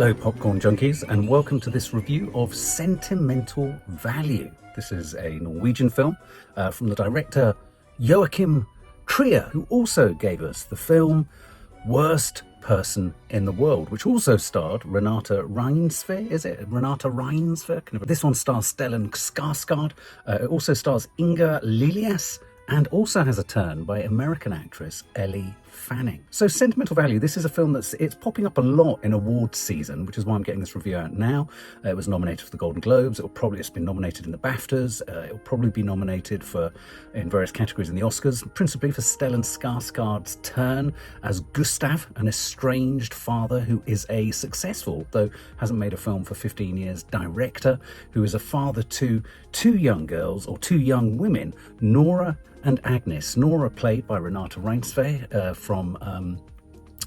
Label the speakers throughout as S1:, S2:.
S1: Hello Popcorn Junkies, and welcome to this review of Sentimental Value. This is a Norwegian film from the director Joachim Trier, who also gave us the film Worst Person in the World, which also starred Renate Reinsve, is it? Renate Reinsve? This one stars Stellan Skarsgård. It also stars Inga Lilleaas, and also has a turn by American actress Elle. So Sentimental Value, this is a film it's popping up a lot in awards season, which is why I'm getting this review out now. It was nominated for the Golden Globes. It's been nominated in the BAFTAs. It'll probably be nominated in various categories in the Oscars, principally for Stellan Skarsgård's turn as Gustav, an estranged father who is a successful, though hasn't made a film for 15 years, director, who is a father to two young girls, or two young women, Nora and Agnes. Nora played by Renate Reinsve from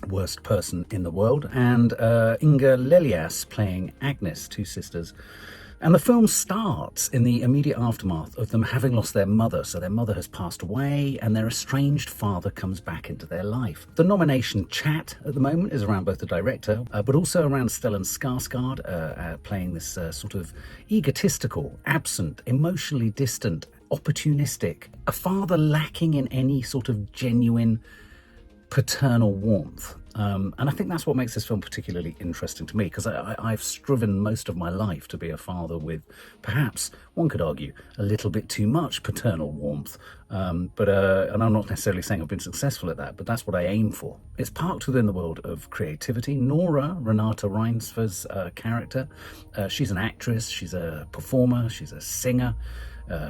S1: Worst Person in the World, and Inga Lilleaas playing Agnes, two sisters. And the film starts in the immediate aftermath of them having lost their mother. So their mother has passed away and their estranged father comes back into their life. The nomination chat at the moment is around both the director, but also around Stellan Skarsgård playing this sort of egotistical, absent, emotionally distant, opportunistic, a father lacking in any sort of genuine paternal warmth. And I think that's what makes this film particularly interesting to me, because I've striven most of my life to be a father with, perhaps, one could argue, a little bit too much paternal warmth. And I'm not necessarily saying I've been successful at that, but that's what I aim for. It's parked within the world of creativity. Nora, Renate Reinsve's character, she's an actress, she's a performer, she's a singer,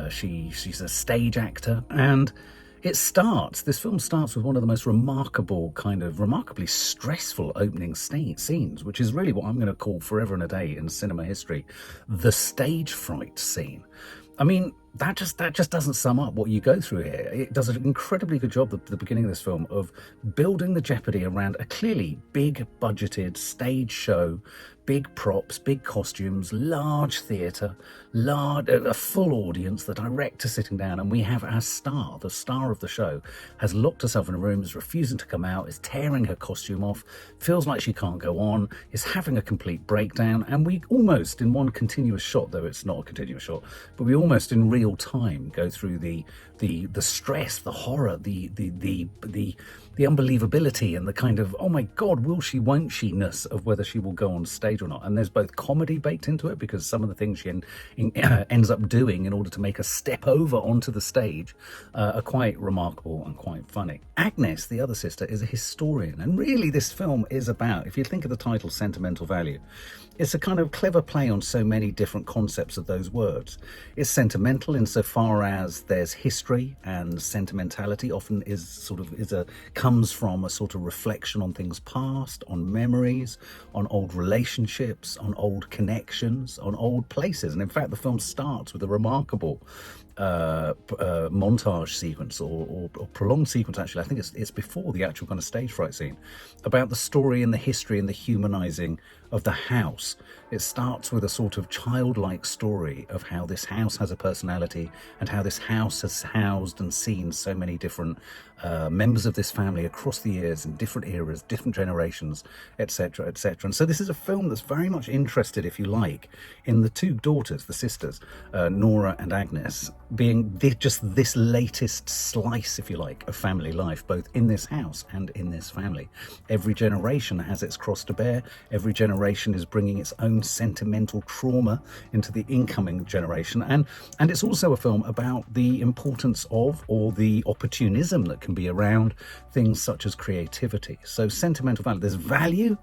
S1: she's a stage actor, and this film starts with one of the most remarkably stressful opening scenes, which is really what I'm going to call forever and a day in cinema history, the stage fright scene. I mean, that just doesn't sum up what you go through here. It does an incredibly good job at the beginning of this film of building the jeopardy around a clearly big budgeted stage show, big props, big costumes, large theatre, a full audience, the director sitting down, and we have our star, the star of the show, has locked herself in a room, is refusing to come out, is tearing her costume off, feels like she can't go on, is having a complete breakdown, and we almost, in one continuous shot, though it's not a continuous shot, but we almost in real time go through the stress, the horror, the unbelievability, and the kind of, oh my God, will she, won't she-ness of whether she will go on stage or not. And there's both comedy baked into it, because some of the things she ends up doing in order to make a step over onto the stage are quite remarkable and quite funny. Agnes, the other sister, is a historian, and really this film is about, if you think of the title Sentimental Value, it's a kind of clever play on so many different concepts of those words. It's sentimental insofar as there's history, and sentimentality often comes from a sort of reflection on things past, on memories, on old relationships, on old connections, on old places. And in fact, the film starts with a remarkable montage sequence, or prolonged sequence, actually. I think it's before the actual kind of stage fright scene, about the story and the history and the humanizing of the house. It starts with a sort of childlike story of how this house has a personality, and how this house has housed and seen so many different members of this family across the years, in different eras, different generations, etc., etc. And so this is a film that's very much interested, if you like, in the two daughters, the sisters, Nora and Agnes, being just this latest slice, if you like, of family life, both in this house and in this family. Every generation has its cross to bear. Every generation is bringing its own sentimental trauma into the incoming generation. And it's also a film about the importance of, or the opportunism that can be around, things such as creativity. So Sentimental Value, there's value,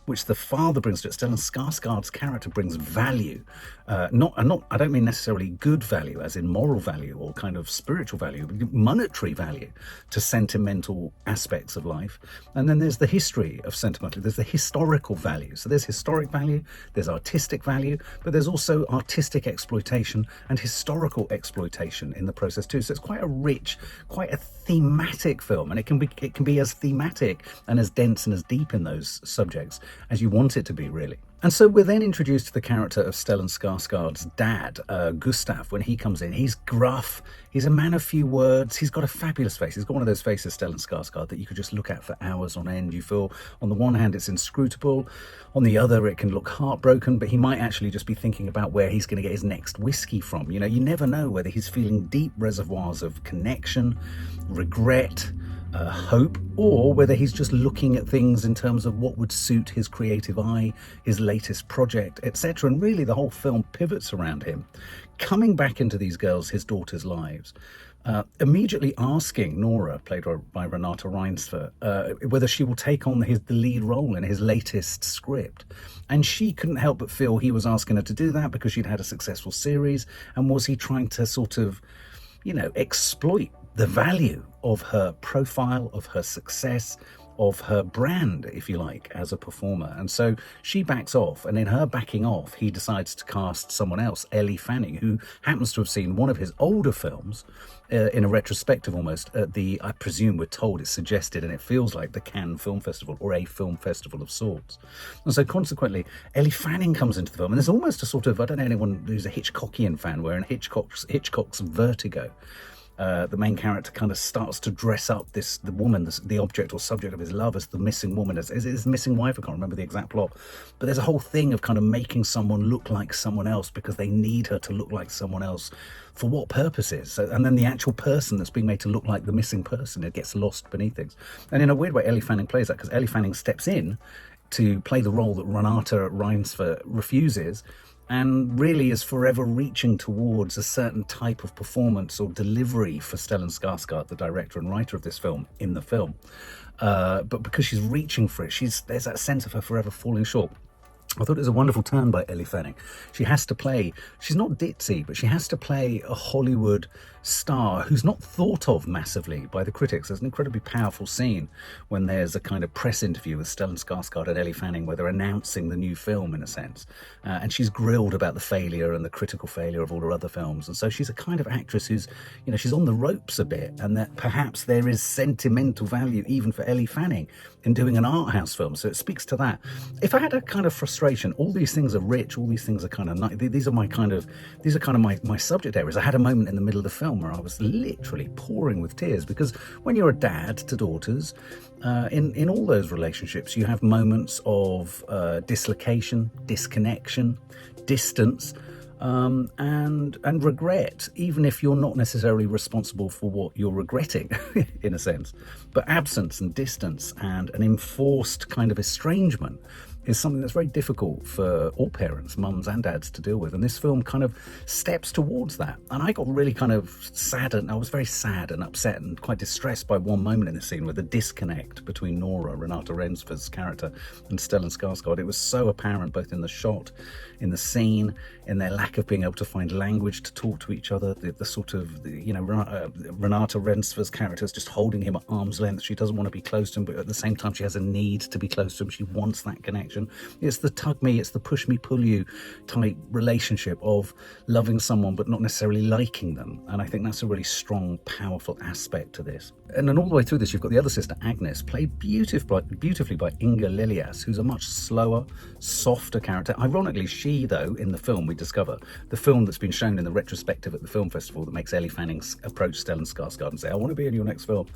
S1: which the father brings to it. Stellan Skarsgård's character brings value. I don't mean necessarily good value, as in moral value or kind of spiritual value, but monetary value to sentimental aspects of life. And then there's the history of sentimental. There's the historical value. So there's historic value, there's artistic value, but there's also artistic exploitation and historical exploitation in the process too. So it's quite a rich, quite a thematic film, and it can be as thematic and as dense and as deep in those subjects as you want it to be, really. And so we're then introduced to the character of Stellan Skarsgård's dad, Gustav. When he comes in, he's gruff, he's a man of few words, he's got a fabulous face. He's got one of those faces, Stellan Skarsgård, that you could just look at for hours on end. You feel, on the one hand, it's inscrutable, on the other, it can look heartbroken, but he might actually just be thinking about where he's going to get his next whiskey from. You know, you never know whether he's feeling deep reservoirs of connection, regret, hope, or whether he's just looking at things in terms of what would suit his creative eye, his latest project, etc. And really the whole film pivots around him coming back into these girls, his daughters' lives, immediately asking Nora, played by Renate Reinsve, whether she will take on the lead role in his latest script. And she couldn't help but feel he was asking her to do that because she'd had a successful series, and was he trying to sort of, you know, exploit the value of her profile, of her success, of her brand, if you like, as a performer. And so she backs off, and in her backing off, he decides to cast someone else, Elle Fanning, who happens to have seen one of his older films in a retrospective almost at the, I presume we're told it's suggested, and it feels like the Cannes Film Festival, or a film festival of sorts. And so consequently, Elle Fanning comes into the film, and there's almost a sort of, I don't know anyone who's a Hitchcockian fan, where in Hitchcock's Vertigo, the main character kind of starts to dress up the woman, the object or subject of his love, as the missing woman, as his missing wife. I can't remember the exact plot, but there's a whole thing of kind of making someone look like someone else because they need her to look like someone else. For what purposes? So, and then the actual person that's being made to look like the missing person, it gets lost beneath things. And in a weird way, Elle Fanning plays that, because Elle Fanning steps in to play the role that Renate Reinsve refuses, and really is forever reaching towards a certain type of performance or delivery for Stellan Skarsgård, the director and writer of this film, in the film. But because she's reaching for it, there's that sense of her forever falling short. I thought it was a wonderful turn by Elle Fanning. She has to play, she's not ditzy, but she has to play a Hollywood star who's not thought of massively by the critics. There's an incredibly powerful scene when there's a kind of press interview with Stellan Skarsgård and Elle Fanning where they're announcing the new film, in a sense. And she's grilled about the failure and the critical failure of all her other films. And so she's a kind of actress who's, you know, she's on the ropes a bit, and that perhaps there is sentimental value even for Elle Fanning in doing an art house film. So it speaks to that. If I had a kind of frustration, all these things are rich, all these things are kind of nice. These are kind of my subject areas. I had a moment in the middle of the film where I was literally pouring with tears, because when you're a dad to daughters, in all those relationships, you have moments of dislocation, disconnection, distance, and regret, even if you're not necessarily responsible for what you're regretting, in a sense. But absence and distance and an enforced kind of estrangement is something that's very difficult for all parents, mums and dads, to deal with. And this film kind of steps towards that. And I got really kind of saddened. I was very sad and upset and quite distressed by one moment in the scene with the disconnect between Nora, Renate Reinsve's character, and Stellan Skarsgård. It was so apparent both in the shot, in the scene, in their lack of being able to find language to talk to each other, the sort of, you know, Renate Reinsve's character is just holding him at arm's length. She doesn't want to be close to him, but at the same time she has a need to be close to him. She wants that connection. It's the tug me, it's the push me, pull you type relationship of loving someone but not necessarily liking them. And I think that's a really strong, powerful aspect to this. And then all the way through this, you've got the other sister, Agnes, played beautifully by Inga Lilleaas, who's a much slower, softer character. Ironically, she, though, in the film, we discover, the film that's been shown in the retrospective at the film festival that makes Elle Fanning approach Stellan Skarsgård and say, I want to be in your next film.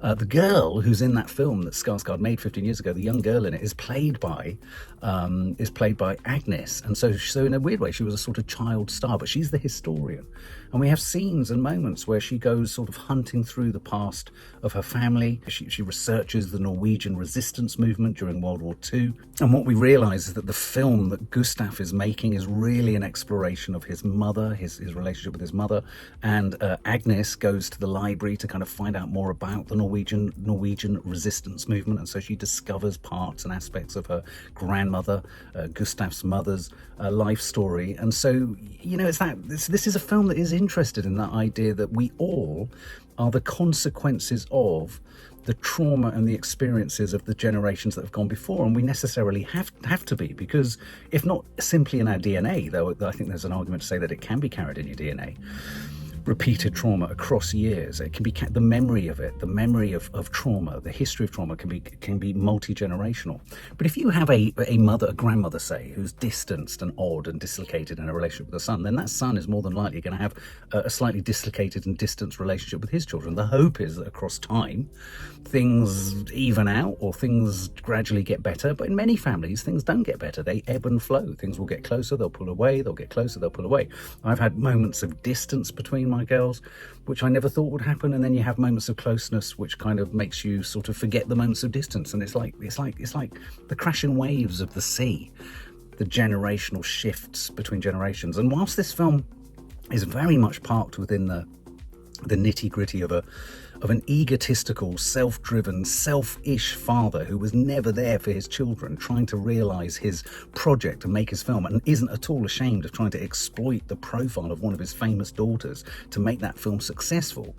S1: The girl who's in that film that Skarsgård made 15 years ago, the young girl in it, is played by Agnes. And so in a weird way, she was a sort of child star, but she's the historian. And we have scenes and moments where she goes sort of hunting through the past of her family. She researches the Norwegian resistance movement during World War II. And what we realise is that the film that Gustav is making is really an exploration of his mother, his relationship with his mother. And Agnes goes to the library to kind of find out more about the Norwegian resistance movement. And so she discovers parts and aspects of her grandmother, Gustav's mother's life story. And so, you know, this is a film that is interested in that idea that we all are the consequences of the trauma and the experiences of the generations that have gone before, and we necessarily have to be, because if not simply in our DNA, though I think there's an argument to say that it can be carried in your DNA, repeated trauma across years. It can be the memory of it, the memory of trauma, the history of trauma can be multi-generational. But if you have a grandmother, say, who's distanced and odd and dislocated in a relationship with a son, then that son is more than likely going to have a slightly dislocated and distanced relationship with his children. The hope is that across time, things even out or things gradually get better. But in many families, things don't get better. They ebb and flow. Things will get closer, they'll pull away, they'll get closer, they'll pull away. I've had moments of distance between my girls, which I never thought would happen, and then you have moments of closeness, which kind of makes you sort of forget the moments of distance. And it's like the crashing waves of the sea, the generational shifts between generations. And whilst this film is very much parked within the nitty-gritty of an egotistical, self-driven, selfish father who was never there for his children, trying to realise his project and make his film, and isn't at all ashamed of trying to exploit the profile of one of his famous daughters to make that film successful.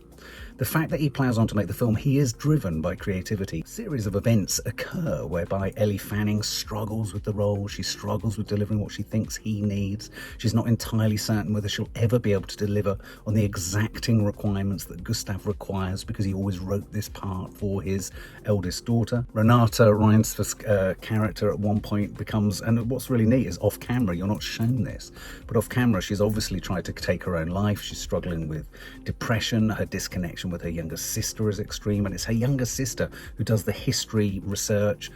S1: The fact that he plows on to make the film, he is driven by creativity. A series of events occur whereby Elle Fanning struggles with the role. She struggles with delivering what she thinks he needs. She's not entirely certain whether she'll ever be able to deliver on the exacting requirements that Gustav requires, because he always wrote this part for his eldest daughter. Renate Reinsve's character at one point becomes, and what's really neat is off camera, you're not shown this, but off camera she's obviously tried to take her own life. She's struggling with depression. Her disconnection with her younger sister is extreme, and it's her younger sister who does the history research,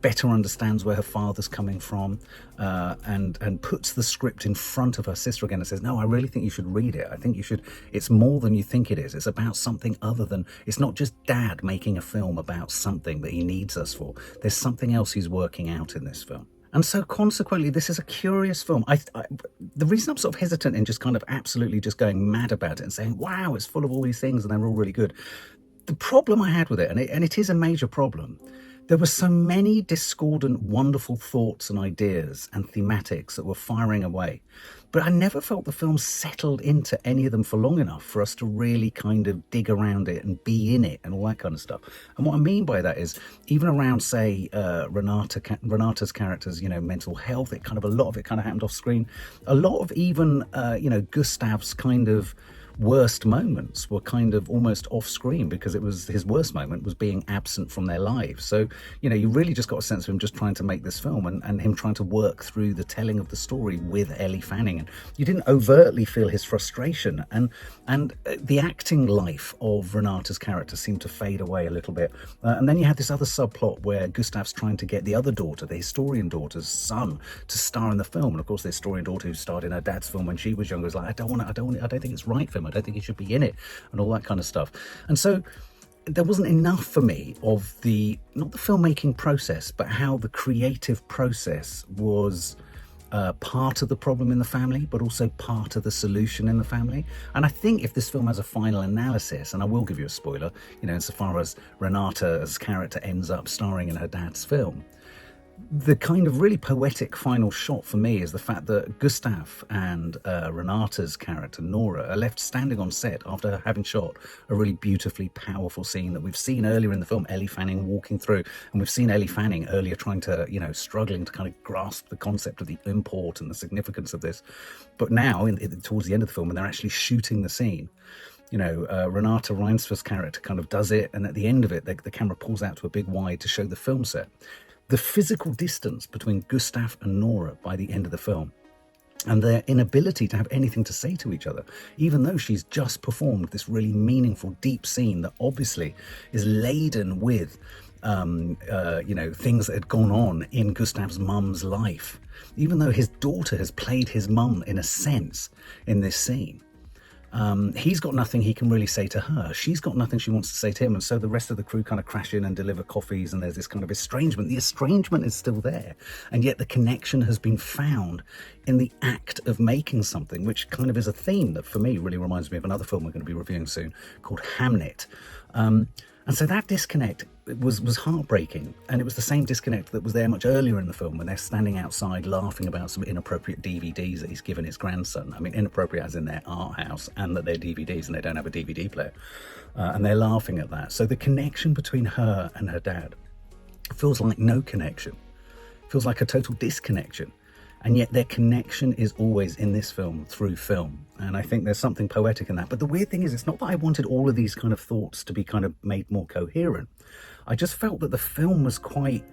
S1: better understands where her father's coming from, and puts the script in front of her sister again and says, no, I really think you should read it. I think you should. It's more than you think it is. It's about something other than, it's not just dad making a film about something that he needs us for. There's something else he's working out in this film. And so consequently, this is a curious film. The reason I'm sort of hesitant in just kind of absolutely just going mad about it and saying, wow, it's full of all these things and they're all really good. The problem I had with it, and it is a major problem, there were so many discordant, wonderful thoughts and ideas and thematics that were firing away. But I never felt the film settled into any of them for long enough for us to really kind of dig around it and be in it and all that kind of stuff. And what I mean by that is, even around, say, Renate's character's, mental health, a lot of it kind of happened off screen. A lot of even, Gustav's kind of worst moments were kind of almost off screen, because it was his worst moment was being absent from their lives. So, you really just got a sense of him just trying to make this film and him trying to work through the telling of the story with Elle Fanning. And you didn't overtly feel his frustration, and the acting life of Renate's character seemed to fade away a little bit. And then you had this other subplot where Gustav's trying to get the other daughter, the historian daughter's son, to star in the film. And of course, the historian daughter who starred in her dad's film when she was younger was like, I don't think it's right for him. I don't think he should be in it, and all that kind of stuff. And so there wasn't enough for me of not the filmmaking process, but how the creative process was part of the problem in the family, but also part of the solution in the family. And I think if this film has a final analysis, and I will give you a spoiler, insofar as Renate's character ends up starring in her dad's film, the kind of really poetic final shot for me is the fact that Gustav and Renate's character, Nora, are left standing on set after having shot a really beautifully powerful scene that we've seen earlier in the film, Elle Fanning walking through, and we've seen Elle Fanning earlier trying to, struggling to kind of grasp the concept of the import and the significance of this. But now, towards the end of the film, when they're actually shooting the scene, Renate Reinsve's character kind of does it, and at the end of it, the camera pulls out to a big wide to show the film set. The physical distance between Gustav and Nora by the end of the film, and their inability to have anything to say to each other, even though she's just performed this really meaningful, deep scene that obviously is laden with, things that had gone on in Gustav's mum's life, even though his daughter has played his mum in a sense in this scene. He's got nothing he can really say to her. She's got nothing she wants to say to him. And so the rest of the crew kind of crash in and deliver coffees, and there's this kind of estrangement. The estrangement is still there. And yet the connection has been found in the act of making something, which kind of is a theme that for me really reminds me of another film we're going to be reviewing soon called Hamnet. And so that disconnect was heartbreaking, and it was the same disconnect that was there much earlier in the film when they're standing outside laughing about some inappropriate DVDs that he's given his grandson. I mean, inappropriate as in their art house, and that they're DVDs and they don't have a DVD player. And they're laughing at that. So the connection between her and her dad feels like no connection. Feels like a total disconnection. and yet their connection is always in this film through film. And I think there's something poetic in that. But the weird thing is, it's not that I wanted all of these kind of thoughts to be kind of made more coherent. I just felt that the film was quite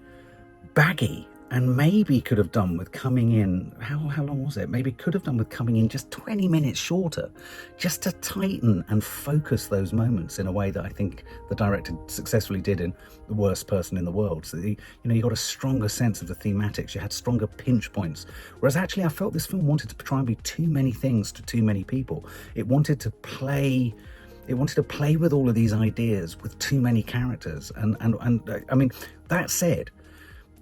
S1: baggy, and maybe could have done with coming in, how long was it? Maybe could have done with coming in just 20 minutes shorter, just to tighten and focus those moments in a way that I think the director successfully did in The Worst Person in the World. So, you got a stronger sense of the thematics, you had stronger pinch points. Whereas actually I felt this film wanted to try and be too many things to too many people. It wanted to play with all of these ideas with too many characters. And I mean, that said,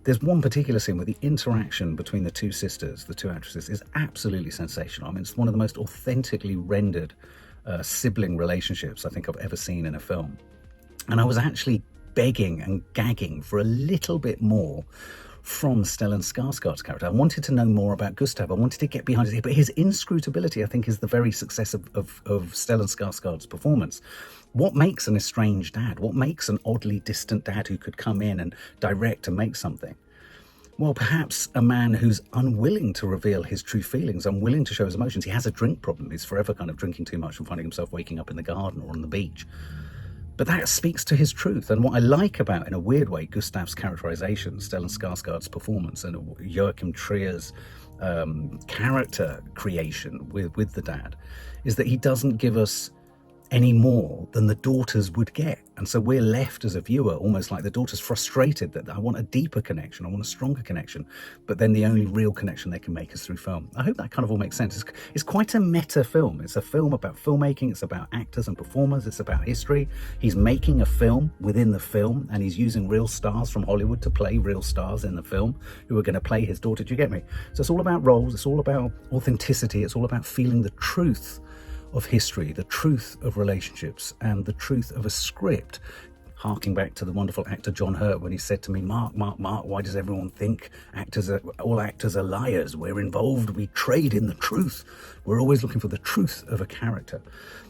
S1: there's one particular scene where the interaction between the two sisters, the two actresses, is absolutely sensational. I mean, it's one of the most authentically rendered sibling relationships I think I've ever seen in a film. And I was actually begging and gagging for a little bit more from Stellan Skarsgård's character. I wanted to know more about Gustav. I wanted to get behind it. But his inscrutability, I think, is the very success of Stellan Skarsgård's performance. What makes an estranged dad? What makes an oddly distant dad who could come in and direct and make something? Well, perhaps a man who's unwilling to reveal his true feelings, unwilling to show his emotions. He has a drink problem. He's forever kind of drinking too much and finding himself waking up in the garden or on the beach. But that speaks to his truth. And what I like about, in a weird way, Gustav's characterization, Stellan Skarsgård's performance, and Joachim Trier's character creation with the dad, is that he doesn't give us any more than the daughters would get. And so we're left as a viewer almost like the daughters, frustrated that I want a deeper connection, I want a stronger connection, but then the only real connection they can make is through film. I hope that kind of all makes sense. It's quite a meta film. It's a film about filmmaking, it's about actors and performers, it's about history. He's making a film within the film, and he's using real stars from Hollywood to play real stars in the film who are going to play his daughter. Do you get me? So it's all about roles, it's all about authenticity, it's all about feeling the truth of history, the truth of relationships, and the truth of a script. Harking back to the wonderful actor John Hurt when he said to me, Mark, why does everyone think all actors are liars? We're involved, we trade in the truth. We're always looking for the truth of a character.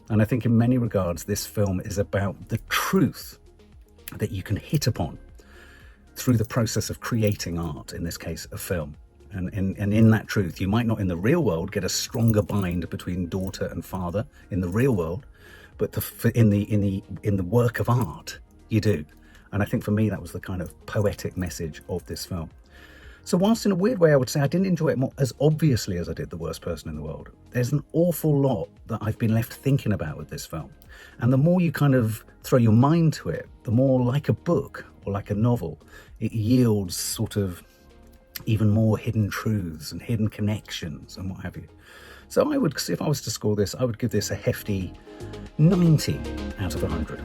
S1: And I think in many regards, this film is about the truth that you can hit upon through the process of creating art, in this case, a film. And in that truth, you might not in the real world get a stronger bind between daughter and father in the real world, but in the work of art, you do. And I think for me, that was the kind of poetic message of this film. So whilst in a weird way, I would say I didn't enjoy it more as obviously as I did The Worst Person in the World, there's an awful lot that I've been left thinking about with this film. And the more you kind of throw your mind to it, the more like a book or like a novel, it yields sort of even more hidden truths and hidden connections and what have you. So I would, if I was to score this, I would give this a hefty 90 out of 100.